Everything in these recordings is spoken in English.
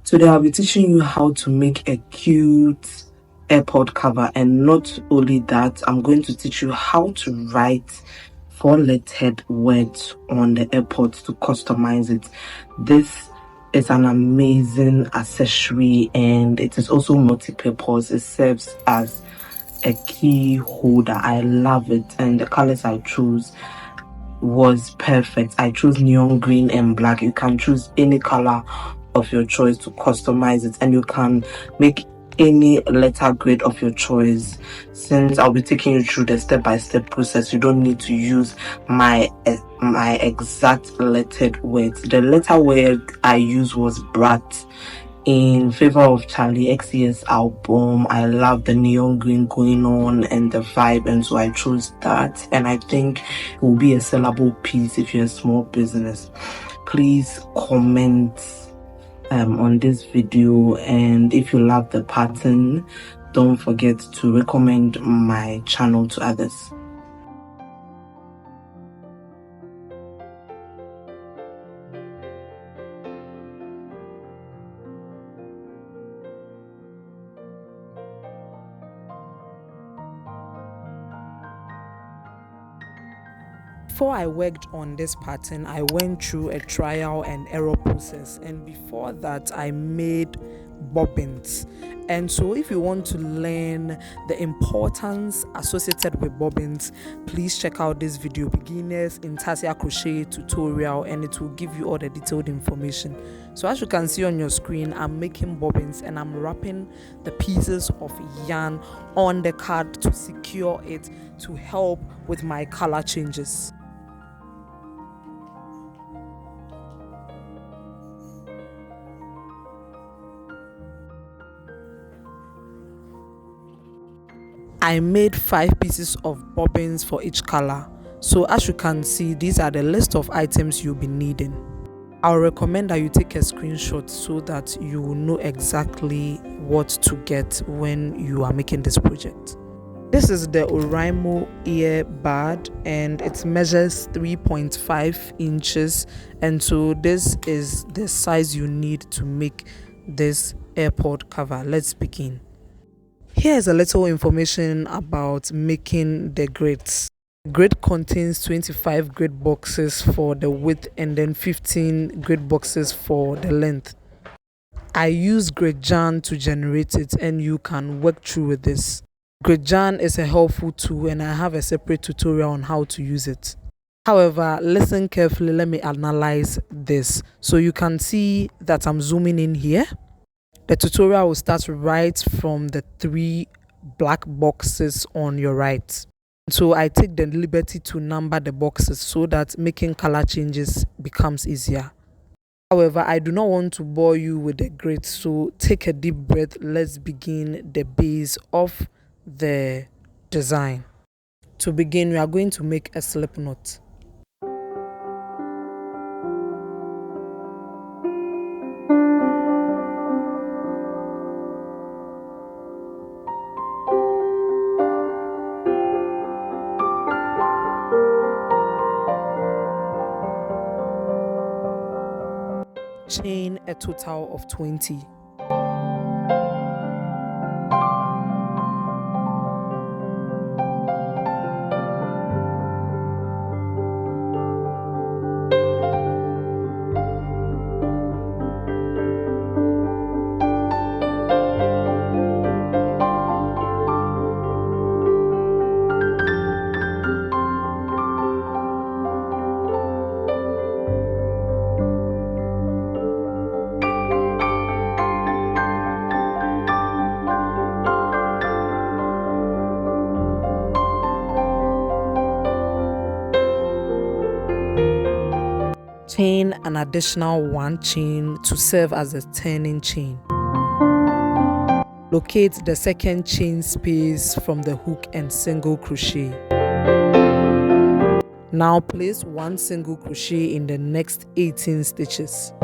Today I'll be teaching you how to make a cute AirPod cover, and not only that, I'm going to teach you how to write 4-lettered words on the AirPods to customize it. This is an amazing accessory and it is also multi-purpose. It serves as a key holder. I love it, and the colors I chose was perfect. I chose neon green and black. You can choose any color of your choice to customize it, and you can make any letter grade of your choice. Since I'll be taking you through the step-by-step process, you don't need to use my exact lettered words. The letter word I used was Brat in favor of Charli XCS album. I love the neon green going on and the vibe, and so I chose that, and I think it will be a sellable piece if you're a small business. Please comment on this video, and if you love the pattern, don't forget to recommend my channel to others. Before I worked on this pattern, I went through a trial and error process, and before that I made bobbins. And so if you want to learn the importance associated with bobbins, please check out this video, beginners Intarsia Crochet tutorial, and it will give you all the detailed information. So as you can see on your screen, I'm making bobbins and I'm wrapping the pieces of yarn on the card to secure it to help with my color changes. I made 5 pieces of bobbins for each color. So as you can see, these are the list of items you'll be needing. I'll recommend that you take a screenshot so that you will know exactly what to get when you are making this project. This is the Oraimo earbud and it measures 3.5 inches, and so this is the size you need to make this AirPod cover. Let's begin. Here's a little information about making the grids. The grid contains 25 grid boxes for the width and then 15 grid boxes for the length. I use Gridjan to generate it, and you can work through with this. Gridjan is a helpful tool and I have a separate tutorial on how to use it. However, listen carefully, let me analyze this. So you can see that I'm zooming in here. The tutorial will start right from the 3 black boxes on your right. So I take the liberty to number the boxes so that making color changes becomes easier. However, I do not want to bore you with the grid, so take a deep breath. Let's begin the base of the design. To begin, we are going to make a slip knot. Chain a total of 20. Chain an additional 1 chain to serve as a turning chain. Locate the second chain space from the hook and single crochet. Now place 1 single crochet in the next 18 stitches.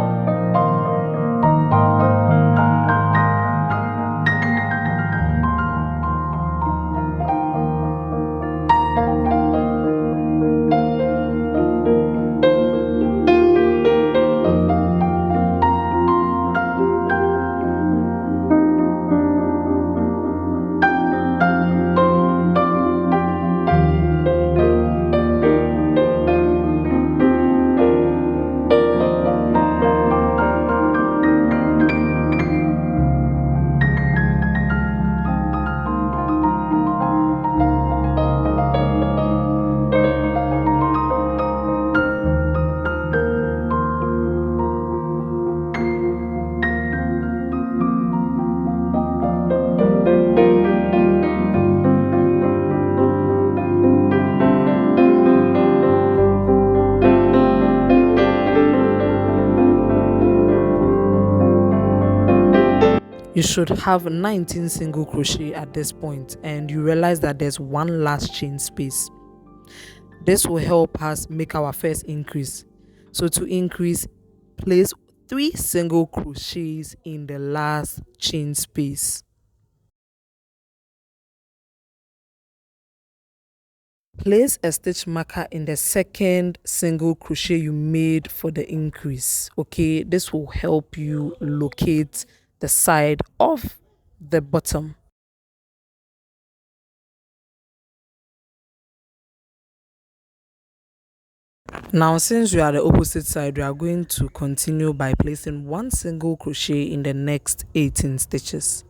You should have 19 single crochet at this point, and you realize that there's one last chain space. This will help us make our first increase. So to increase, place 3 single crochets in the last chain space. Place a stitch marker in the second single crochet you made for the increase. Okay, this will help you locate the side of the bottom. Now, since we are the opposite side, we are going to continue by placing 1 single crochet in the next 18 stitches.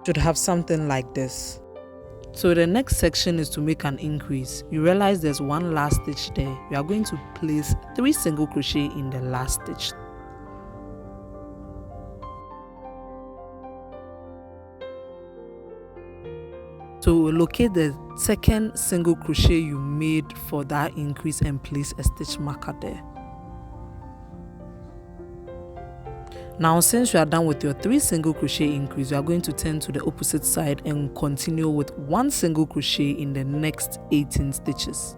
Should have something like this. So the next section is to make an increase. You realize there's one last stitch there. We are going to place 3 single crochet in the last stitch. So locate the second single crochet you made for that increase and place a stitch marker there. Now, since you are done with your 3 single crochet increase, you are going to turn to the opposite side and continue with 1 single crochet in the next 18 stitches.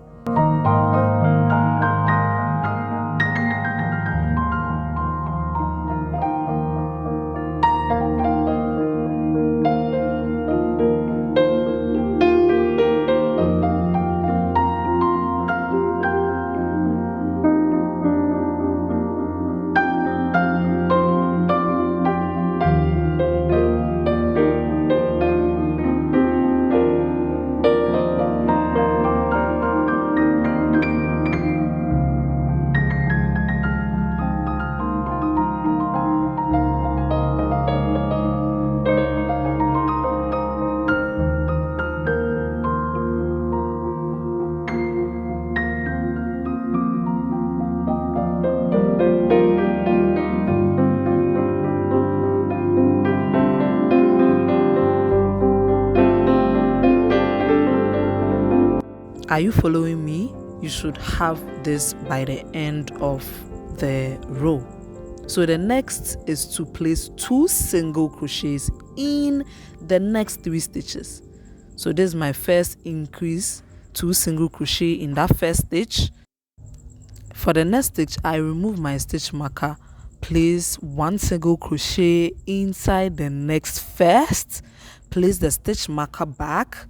Are you following me? You should have this by the end of the row. So the next is to place 2 single crochets in the next 3 stitches. So this is my first increase, 2 single crochet in that first stitch. For the next stitch, I remove my stitch marker, place 1 single crochet inside the next first, place the stitch marker back,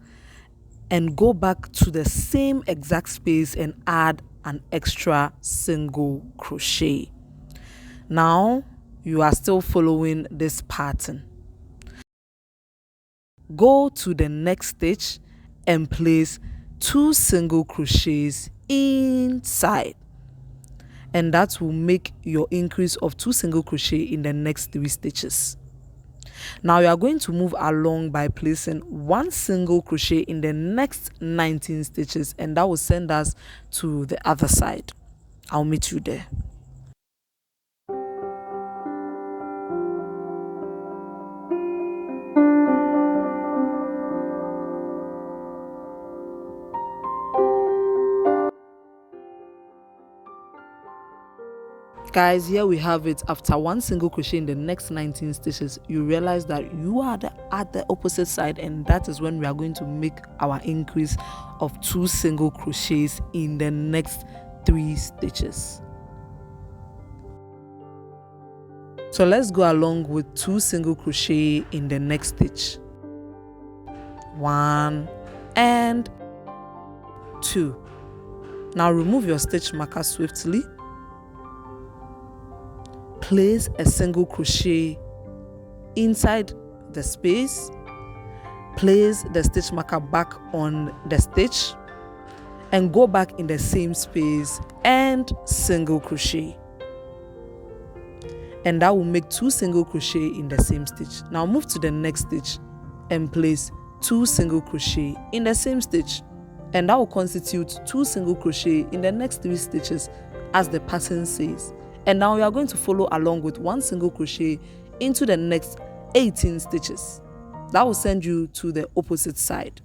and go back to the same exact space and add an extra single crochet. Now you are still following this pattern. Go to the next stitch and place 2 single crochets inside, and that will make your increase of 2 single crochet in the next 3 stitches. Now you are going to move along by placing 1 single crochet in the next 19 stitches, and that will send us to the other side. I'll meet you there. Guys, here we have it. After 1 single crochet in the next 19 stitches, you realize that you are at the opposite side, and that is when we are going to make our increase of 2 single crochets in the next 3 stitches. So let's go along with 2 single crochet in the next stitch. 1 and 2. Now remove your stitch marker swiftly. Place a single crochet inside the space, place the stitch marker back on the stitch and go back in the same space and single crochet, and that will make 2 single crochet in the same stitch. Now move to the next stitch and place 2 single crochet in the same stitch, and that will constitute 2 single crochet in the next 3 stitches as the pattern says. And now we are going to follow along with 1 single crochet into the next 18 stitches. That will send you to the opposite side.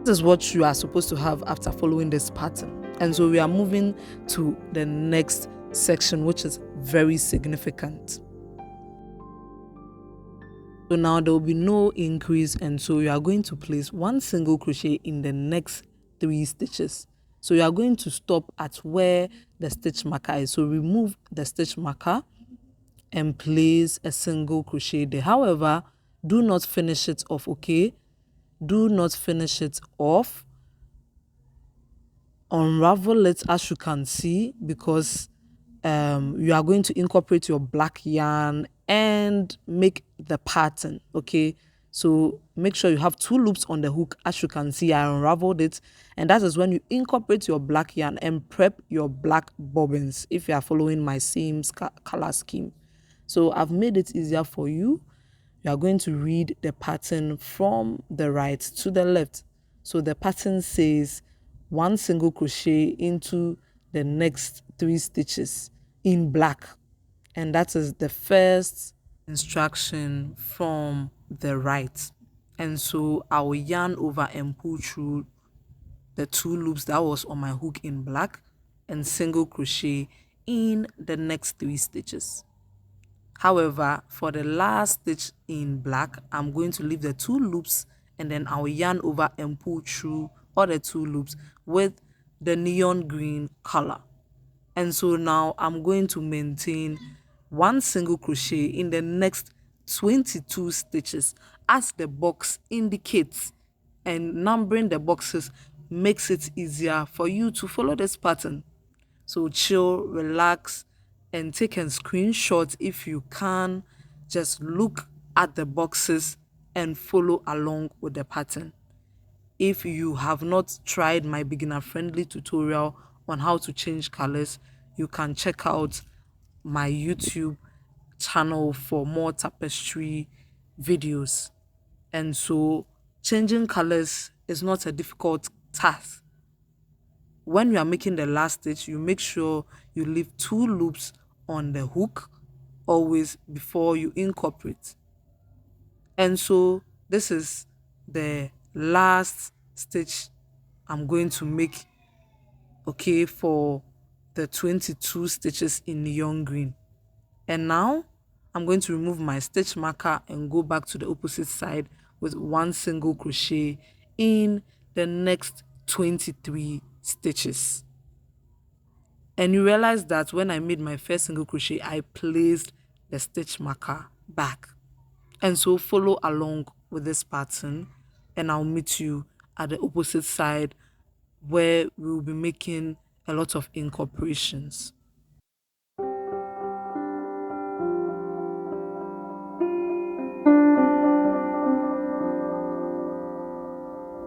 This is what you are supposed to have after following this pattern. And so we are moving to the next section, which is very significant. So now there will be no increase, and so you are going to place 1 single crochet in the next 3 stitches. So you are going to stop at where the stitch marker is. So remove the stitch marker and place a single crochet there. However, do not finish it off, okay? Do not finish it off. Unravel it as you can see, because you are going to incorporate your black yarn and make the pattern, okay? So make sure you have 2 loops on the hook. As you can see, I unraveled it, and that is when you incorporate your black yarn and prep your black bobbins, if you are following my same color scheme. So I've made it easier for you. You are going to read the pattern from the right to the left. So the pattern says 1 single crochet into the next 3 stitches in black, and that is the first instruction from the right. And so I will yarn over and pull through the 2 loops that was on my hook in black and single crochet in the next 3 stitches. However, for the last stitch in black, I'm going to leave the 2 loops, and then I'll yarn over and pull through all the 2 loops with the neon green color. And so now I'm going to maintain 1 single crochet in the next 22 stitches as the box indicates, and numbering the boxes makes it easier for you to follow this pattern. So chill, relax, and take a screenshot if you can. Just look at the boxes and follow along with the pattern. If you have not tried my beginner friendly tutorial on how to change colors, you can check out my YouTube channel for more tapestry videos. And so changing colors is not a difficult task. When you are making the last stitch, you make sure you leave 2 loops on the hook always before you incorporate. And so this is the last stitch I'm going to make, okay, for the 22 stitches in neon green. And now I'm going to remove my stitch marker and go back to the opposite side with 1 single crochet in the next 23 stitches. And you realize that when I made my first single crochet, I placed the stitch marker back. And so follow along with this pattern, and I'll meet you at the opposite side where we will be making a lot of incorporations.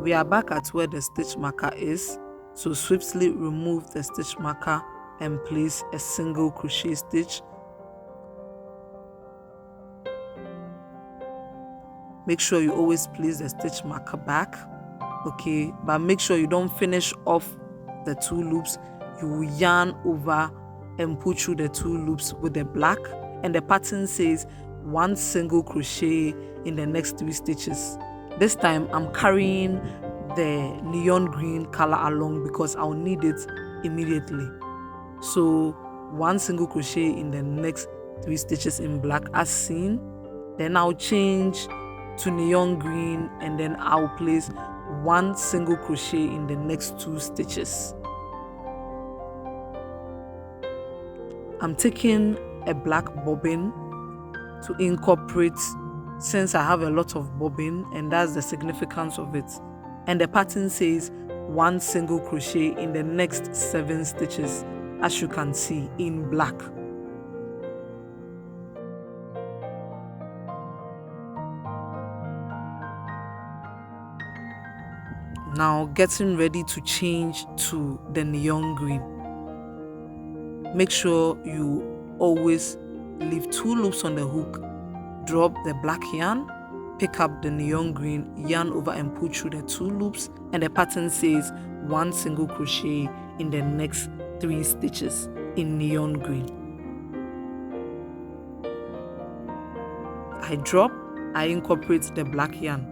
We are back at where the stitch marker is, so swiftly remove the stitch marker and place a single crochet stitch. Make sure you always place the stitch marker back okay, but make sure you don't finish off the 2 loops. You will yarn over and pull through the 2 loops with the black, and the pattern says 1 single crochet in the next 3 stitches. This time I'm carrying the neon green color along because I'll need it immediately. So 1 single crochet in the next 3 stitches in black as seen. Then I'll change to neon green, and then I'll place 1 single crochet in the next 2 stitches. I'm taking a black bobbin to incorporate, since I have a lot of bobbin, and that's the significance of it. And the pattern says 1 single crochet in the next 7 stitches, as you can see in black. Now getting ready to change to the neon green. Make sure you always leave 2 loops on the hook, drop the black yarn, pick up the neon green, yarn over and pull through the 2 loops, and the pattern says 1 single crochet in the next 3 stitches in neon green. I drop, I incorporate the black yarn.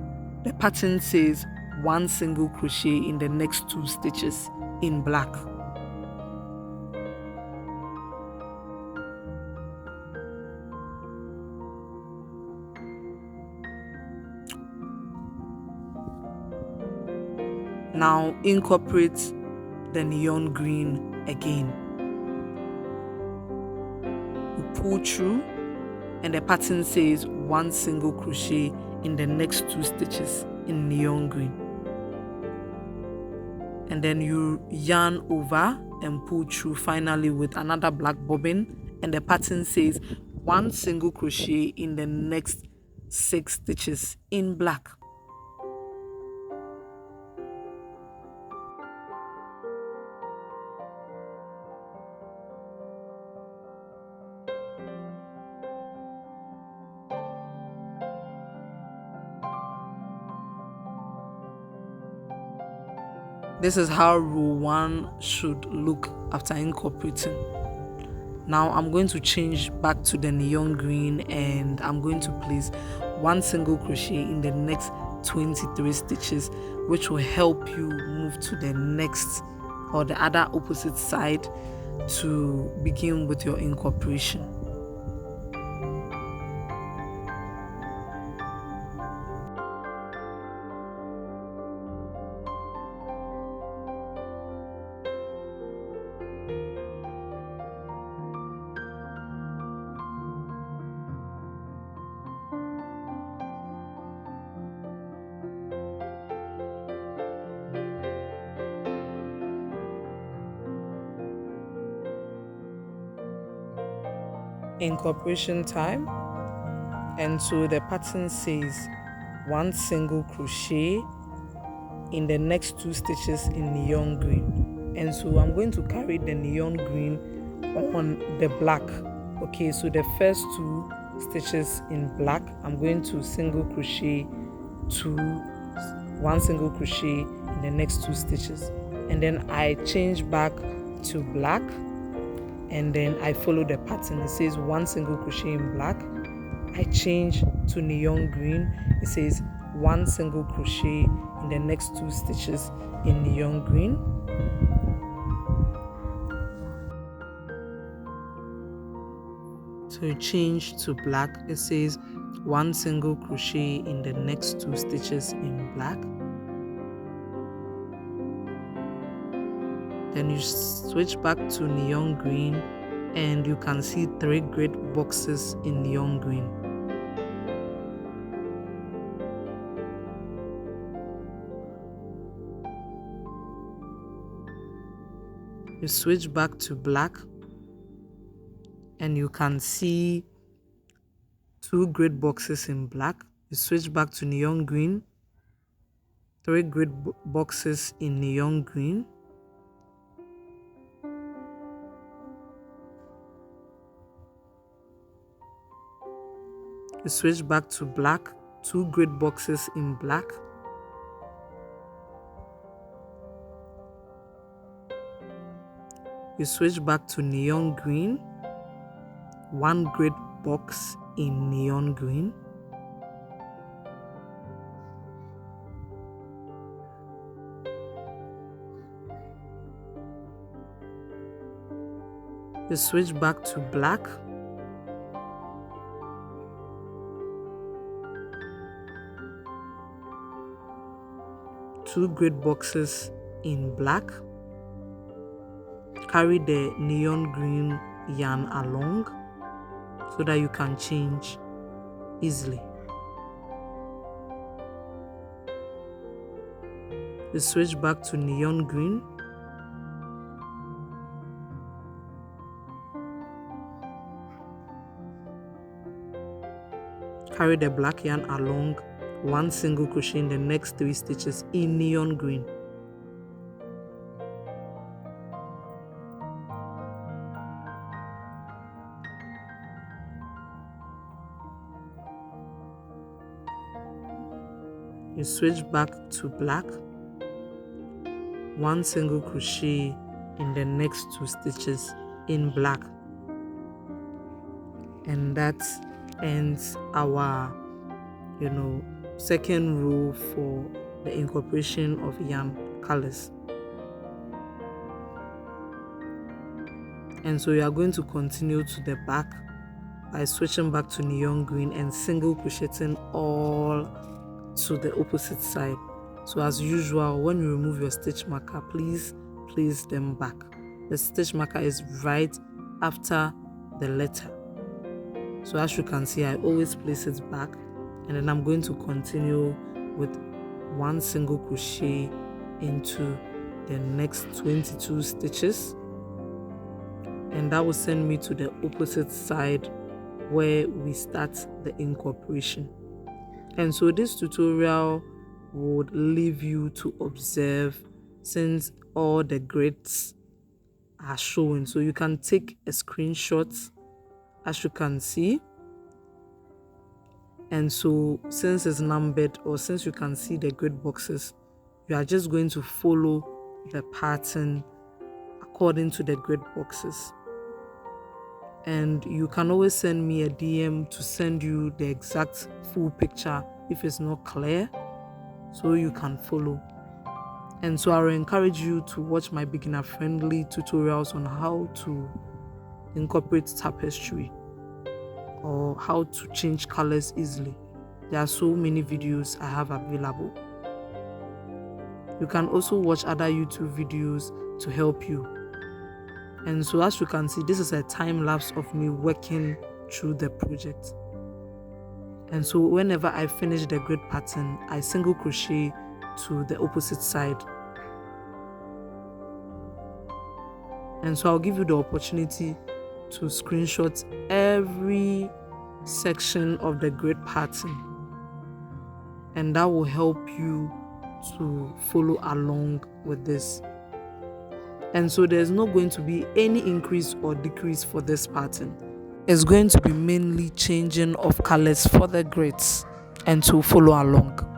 The pattern says 1 single crochet in the next 2 stitches in black. Now incorporate the neon green again. You pull through, and the pattern says 1 single crochet in the next 2 stitches in neon green. And then you yarn over and pull through finally with another black bobbin, and the pattern says 1 single crochet in the next 6 stitches in black. This is how row 1 should look after incorporating. Now I'm going to change back to the neon green, and I'm going to place 1 single crochet in the next 23 stitches, which will help you move to the next or the other opposite side to begin with your incorporation. Incorporation time, and so the pattern says 1 single crochet in the next 2 stitches in neon green, and so I'm going to carry the neon green on the black. Okay, so the first 2 stitches in black, I'm going to single crochet to 1 single crochet in the next 2 stitches, and then I change back to black, and then I follow the pattern. It says 1 single crochet in black. I change to neon green. It says 1 single crochet in the next 2 stitches in neon green. So you change to black. It says 1 single crochet in the next 2 stitches in black. Then you switch back to neon green, and you can see 3 grid boxes in neon green. You switch back to black, and you can see 2 grid boxes in black. You switch back to neon green, 3 grid boxes in neon green. You switch back to black, 2 grid boxes in black. You switch back to neon green, one grid box in neon green. You switch back to black, two grid boxes in black. Carry the neon green yarn along so that you can change easily. You switch back to neon green. Carry the black yarn along, one single crochet in the next 3 stitches in neon green. You switch back to black, one single crochet in the next 2 stitches in black, and that ends our second row for the incorporation of yarn colors. And so you are going to continue to the back by switching back to neon green and single crocheting all to the opposite side. So as usual, when you remove your stitch marker, please place them back. The stitch marker is right after the letter. So as you can see, I always place it back, and then I'm going to continue with one single crochet into the next 22 stitches, and that will send me to the opposite side where we start the incorporation. And so this tutorial would leave you to observe, since all the grids are showing. So you can take a screenshot, as you can see. And so since it's numbered, or since you can see the grid boxes, you are just going to follow the pattern according to the grid boxes. And you can always send me a DM to send you the exact full picture if it's not clear, so you can follow. And so I will encourage you to watch my beginner friendly tutorials on how to incorporate tapestry or how to change colors easily. There are so many videos I have available. You can also watch other YouTube videos to help you. And so as you can see, this is a time lapse of me working through the project. And so whenever I finish the grid pattern, I single crochet to the opposite side. And so I'll give you the opportunity to screenshot every section of the grid pattern, and that will help you to follow along with this. And so there's not going to be any increase or decrease for this pattern. It's going to be mainly changing of colors for the grids, and to follow along.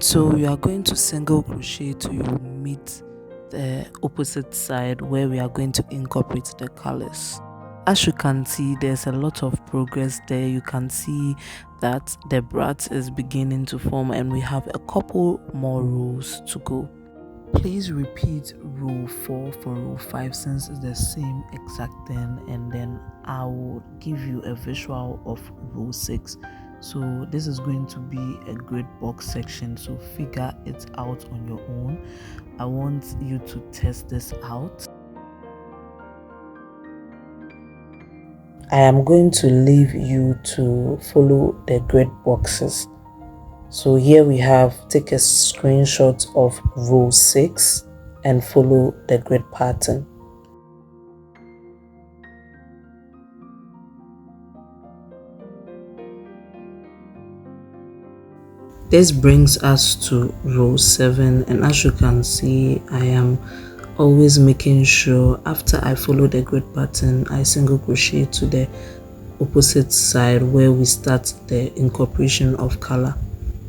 So you are going to single crochet till you meet the opposite side where we are going to incorporate the colors. As you can see, there's a lot of progress there. You can see that the Brat is beginning to form and we have a couple more rows to go. Please repeat row 4 for row 5 since it's the same exact thing, and then I will give you a visual of row 6. So this is going to be a grid box section, so figure it out on your own. I want you to test this out. I am going to leave you to follow the grid boxes. So here we have, take a screenshot of row 6 and follow the grid pattern. This brings us to row 7, and as you can see, I am always making sure after I follow the grid pattern, I single crochet to the opposite side where we start the incorporation of color.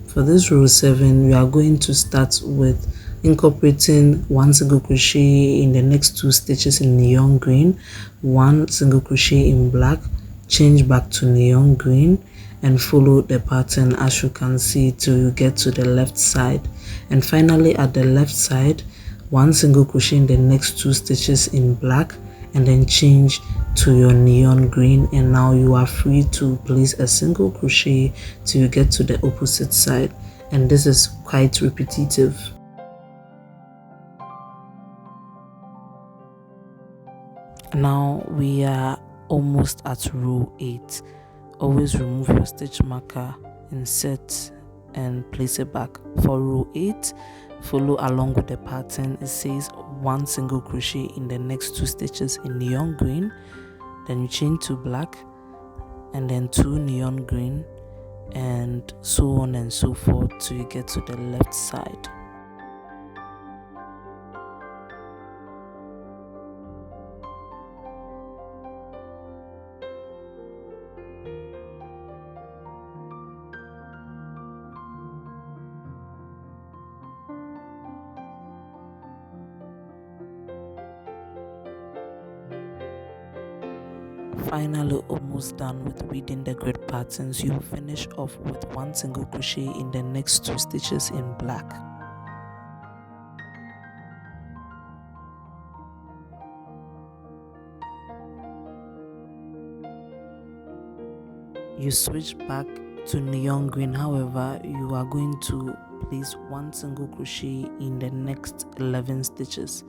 For this row 7, we are going to start with incorporating 1 single crochet in the next 2 stitches in neon green, 1 single crochet in black, change back to neon green, and follow the pattern as you can see till you get to the left side. And finally at the left side, 1 single crochet in the next 2 stitches in black, and then change to your neon green, and now you are free to place a single crochet till you get to the opposite side, and this is quite repetitive. Now we are almost at row 8. Always remove your stitch marker, insert and place it back. For row 8, follow along with the pattern. It says 1 single crochet in the next 2 stitches in neon green, then you change to black, and then 2 neon green, and so on and so forth till you get to the left side. Finally almost done with reading the grid patterns. You finish off with 1 single crochet in the next 2 stitches in black. You switch back to neon green, however you are going to place 1 single crochet in the next 11 stitches.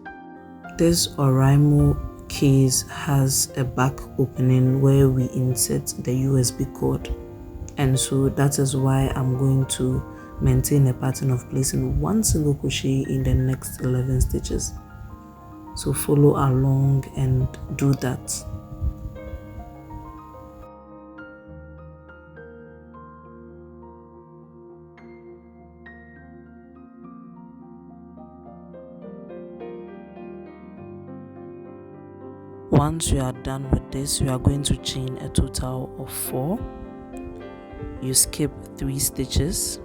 This Oraimo case has a back opening where we insert the USB cord, and so that is why I'm going to maintain a pattern of placing 1 single crochet in the next 11 stitches. So follow along and do that. Once you are done with this, you are going to chain a total of 4. You skip 3 stitches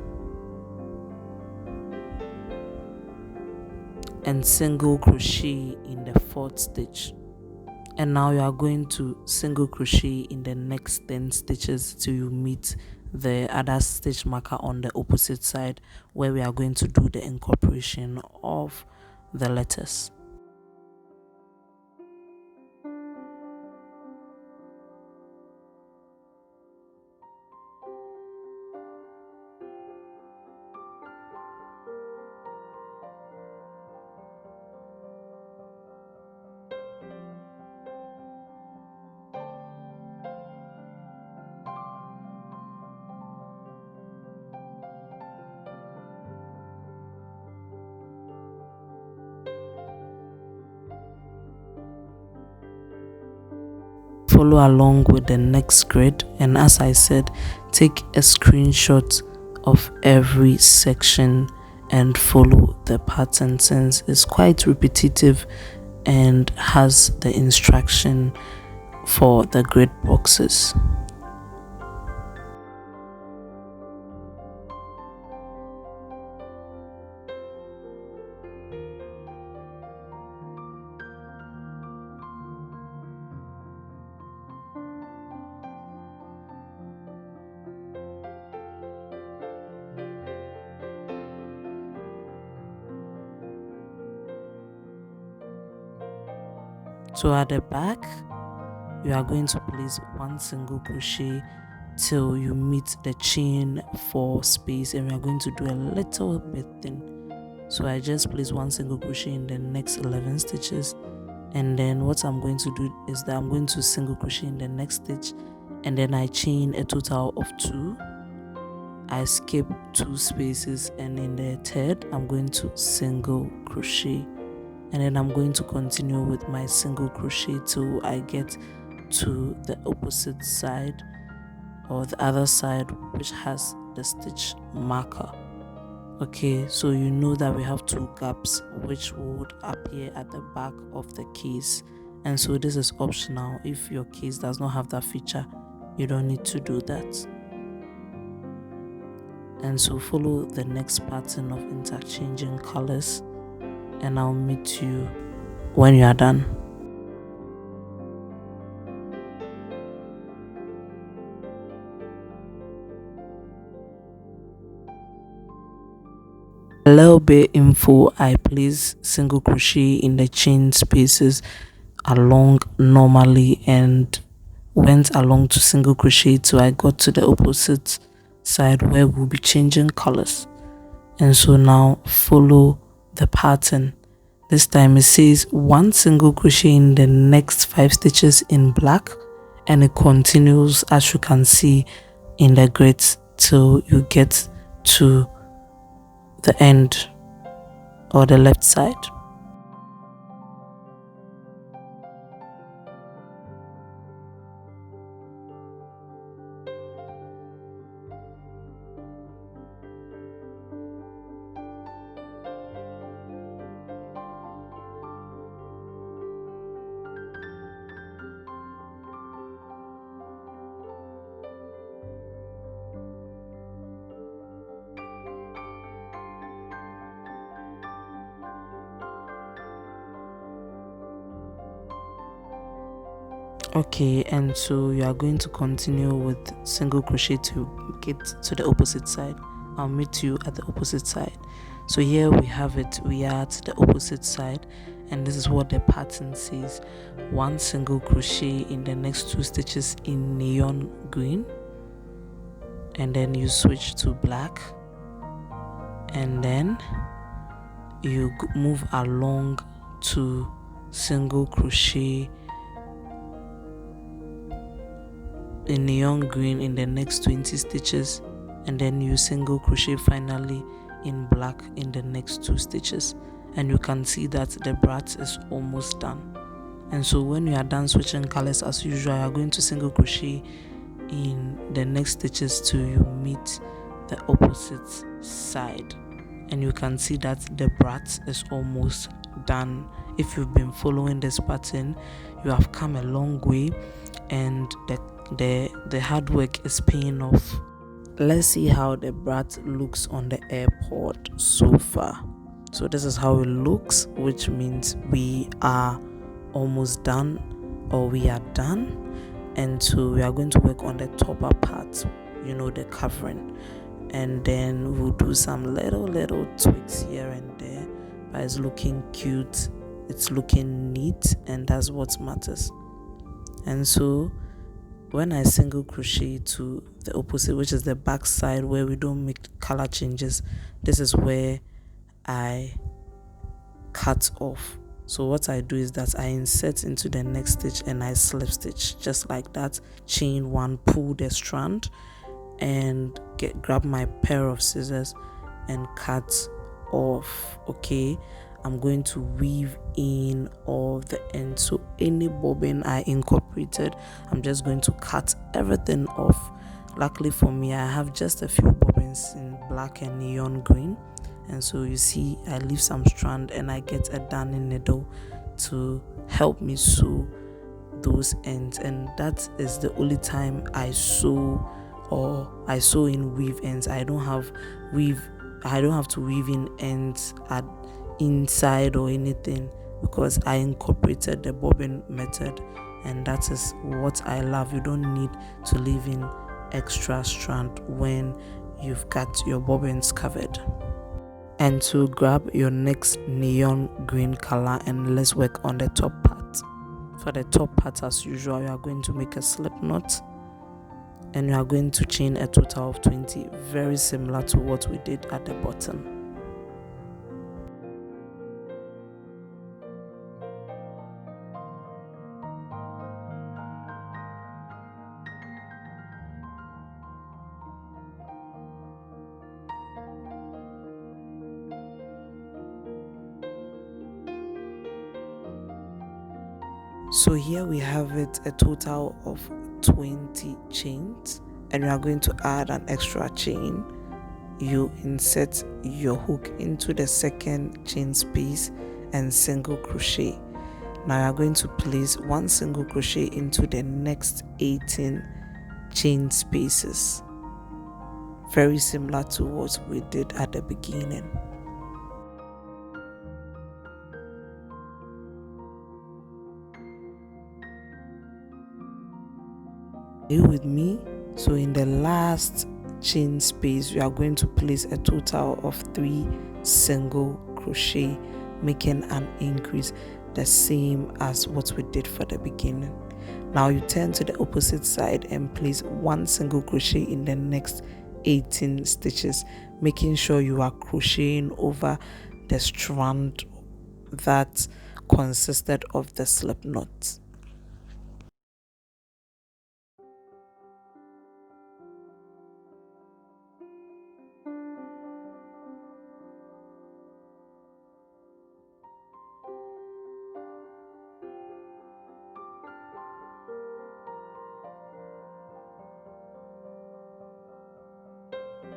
and single crochet in the 4th stitch, and now you are going to single crochet in the next 10 stitches till you meet the other stitch marker on the opposite side where we are going to do the incorporation of the letters. Follow along with the next grid, and as I said, take a screenshot of every section and follow the pattern since it's quite repetitive and has the instruction for the grid boxes. So at the back, you are going to place 1 single crochet till you meet the chain 4 space, and we are going to do a little bit thin. So I just place 1 single crochet in the next 11 stitches, and then what I'm going to do is that I'm going to single crochet in the next stitch, and then I chain a total of 2. I skip 2 spaces, and in the third I'm going to single crochet, and then I'm going to continue with my single crochet till I get to the opposite side, or the other side which has the stitch marker. Okay, so you know that we have 2 gaps which would appear at the back of the case, and so this is optional. If your case does not have that feature, you don't need to do that. And so follow the next pattern of interchanging colors, and I'll meet you when you are done. A little bit info: I place single crochet in the chain spaces along normally and went along to single crochet till I got to the opposite side where we'll be changing colors. And so now follow the pattern. This time it says 1 single crochet in the next 5 stitches in black, and it continues, as you can see, in the grids till you get to the end or the left side. Okay, and so you are going to continue with single crochet to get to the opposite side. I'll meet you at the opposite side. So here we have it, we are at the opposite side, and this is what the pattern says: 1 single crochet in the next 2 stitches in neon green, and then you switch to black, and then you move along to single crochet in neon green in the next 20 stitches, and then you single crochet finally in black in the next 2 stitches, and you can see that the brat is almost done. And so when you are done switching colors as usual, you are going to single crochet in the next stitches till you meet the opposite side, and you can see that the brat is almost done. If you've been following this pattern, you have come a long way, and the hard work is paying off. Let's see how the brat looks on the AirPod so far. So this is how it looks, which means we are almost done, or we are done. And so we are going to work on the topper part, the covering, and then we'll do some little tweaks here and there, but it's looking cute, it's looking neat, and that's what matters. And so when I single crochet to the opposite, which is the back side where we don't make color changes, this is where I cut off. So what I do is that I insert into the next stitch and I slip stitch just like that, chain 1, pull the strand, and grab my pair of scissors and cut off. Okay, I'm going to weave in all the ends, so any bobbin I incorporated, I'm just going to cut everything off. Luckily for me, I have just a few bobbins in black and neon green, and so you see I leave some strand and I get a darning needle to help me sew those ends, and that is the only time I sew, or I sew in weave ends. I don't have to weave in ends at inside or anything, because I incorporated the bobbin method, and that is what I love. You don't need to leave in extra strand when you've got your bobbins covered. And to grab your next neon green color, and let's work on the top part. For the top part, as usual, you are going to make a slip knot and you are going to chain a total of 20, very similar to what we did at the bottom. So here we have it, a total of 20 chains, and we are going to add an extra chain. You insert your hook into the second chain space and single crochet. Now you are going to place one single crochet into the next 18 chain spaces, very similar to what we did at the beginning. Are you with me? So in the last chain space, we are going to place a total of 3 single crochet, making an increase the same as what we did for the beginning. Now you turn to the opposite side and place 1 single crochet in the next 18 stitches, making sure you are crocheting over the strand that consisted of the slip knot.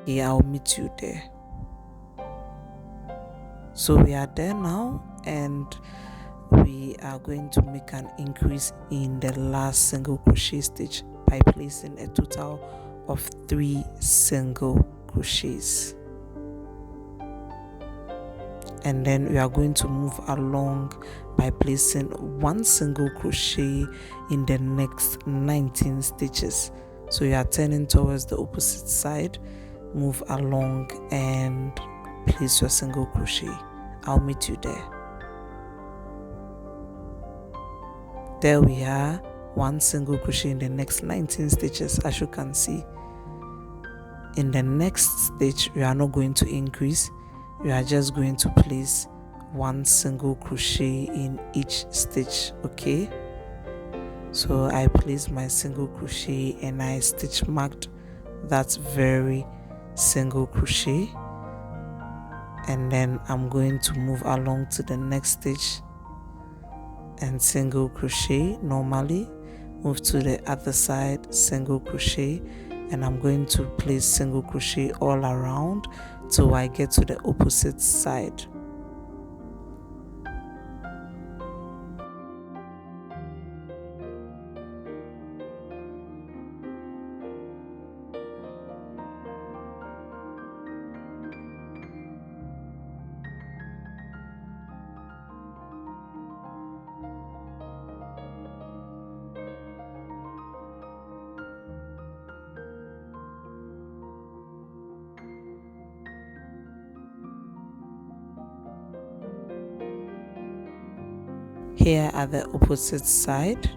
Yeah, I'll meet you there. So we are there now, and we are going to make an increase in the last single crochet stitch by placing a total of 3 single crochets. And then we are going to move along by placing 1 single crochet in the next 19 stitches. So you are turning towards the opposite side, move along and place your single crochet. I'll meet you there. There we are, 1 single crochet in the next 19 stitches. As you can see, in the next stitch we are not going to increase, we are just going to place 1 single crochet in each stitch. Okay, so I placed my single crochet and I stitch marked that very single crochet, and then I'm going to move along to the next stitch and single crochet normally, move to the other side, single crochet, and I'm going to place single crochet all around till I get to the opposite side. Here at the opposite side,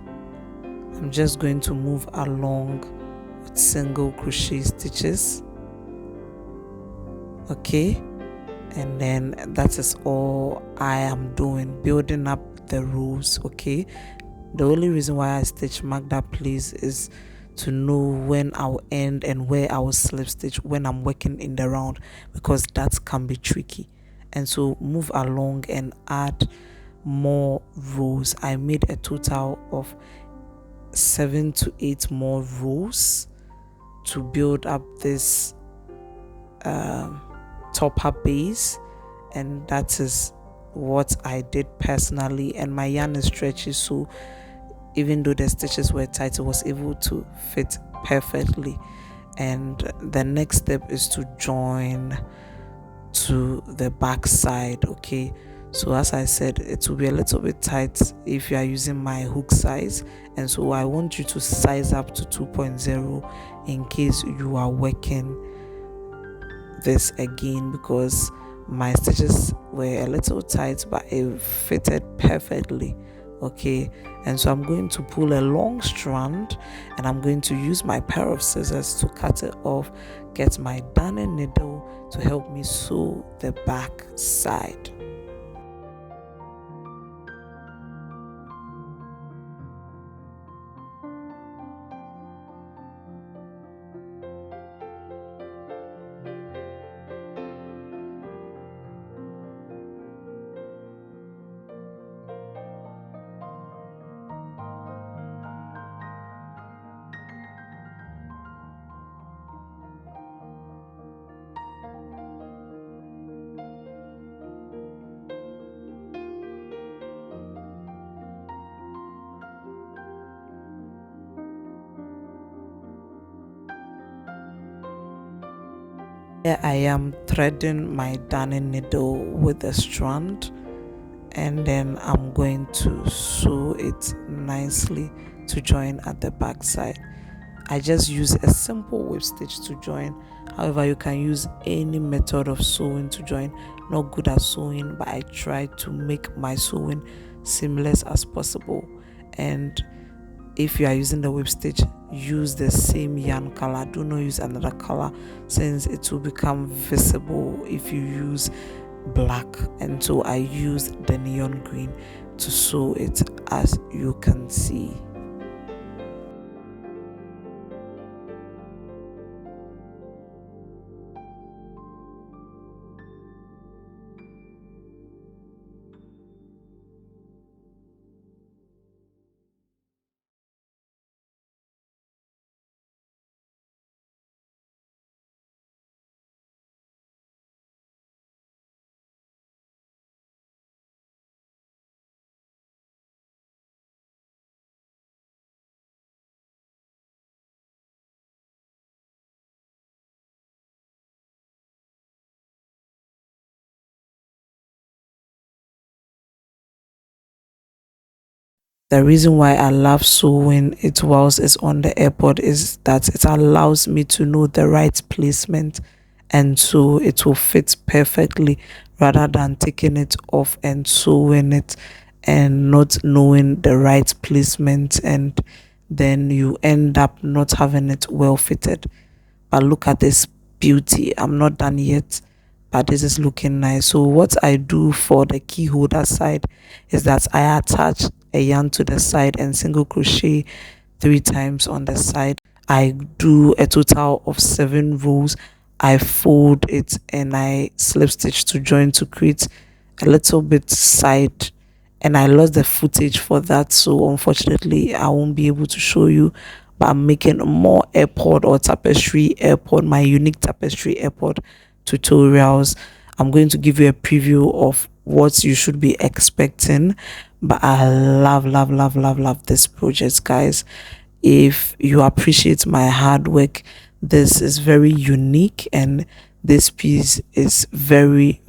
I'm just going to move along with single crochet stitches. Okay, and then that is all I am doing, building up the rows. Okay, the only reason why I stitch mark that place is to know when I'll end and where I will slip stitch when I'm working in the round, because that can be tricky. And so move along and add more rows. I made a total of 7 to 8 more rows to build up this topper base, and that is what I did personally. And my yarn is stretchy, so even though the stitches were tight, it was able to fit perfectly. And the next step is to join to the back side. Okay, so as I said, it will be a little bit tight if you are using my hook size, and so I want you to size up to 2.0 in case you are working this again, because my stitches were a little tight but it fitted perfectly. Okay, and so I'm going to pull a long strand, and I'm going to use my pair of scissors to cut it off, get my darning needle to help me sew the back side. Here I am threading my darning needle with a strand, and then I'm going to sew it nicely to join at the back side. I just use a simple whip stitch to join. However, you can use any method of sewing to join. Not good at sewing, but I try to make my sewing seamless as possible. And if you are using the whip stitch, use the same yarn color. Do not use another color, since it will become visible if you use black. And so I use the neon green to sew it, as you can see. The reason why I love sewing it whilst it's on the AirPod is that it allows me to know the right placement, and so it will fit perfectly, rather than taking it off and sewing it and not knowing the right placement, and then you end up not having it well fitted. But look at this beauty. I'm not done yet, but this is looking nice. So what I do for the key holder side is that I attach a yarn to the side and single crochet 3 times on the side. I do a total of 7 rows. I fold it and I slip stitch to join to create a little bit side, and I lost the footage for that, so unfortunately I won't be able to show you. But I'm making more AirPod or Tapestry AirPod, my unique Tapestry AirPod tutorials. I'm going to give you a preview of what you should be expecting. But I love this project, guys. If you appreciate my hard work, this is very unique, and this piece is very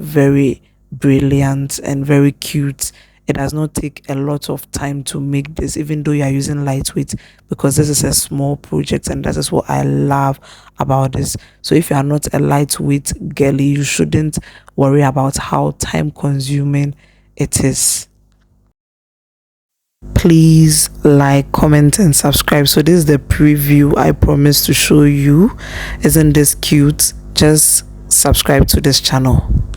brilliant and very cute. It does not take a lot of time to make this, even though you are using lightweight, because this is a small project, and that is what I love about this. So if you are not a lightweight girly, you shouldn't worry about how time consuming it is. Please like, comment and subscribe. So this is the preview I promised to show you. Isn't this cute? Just subscribe to this channel.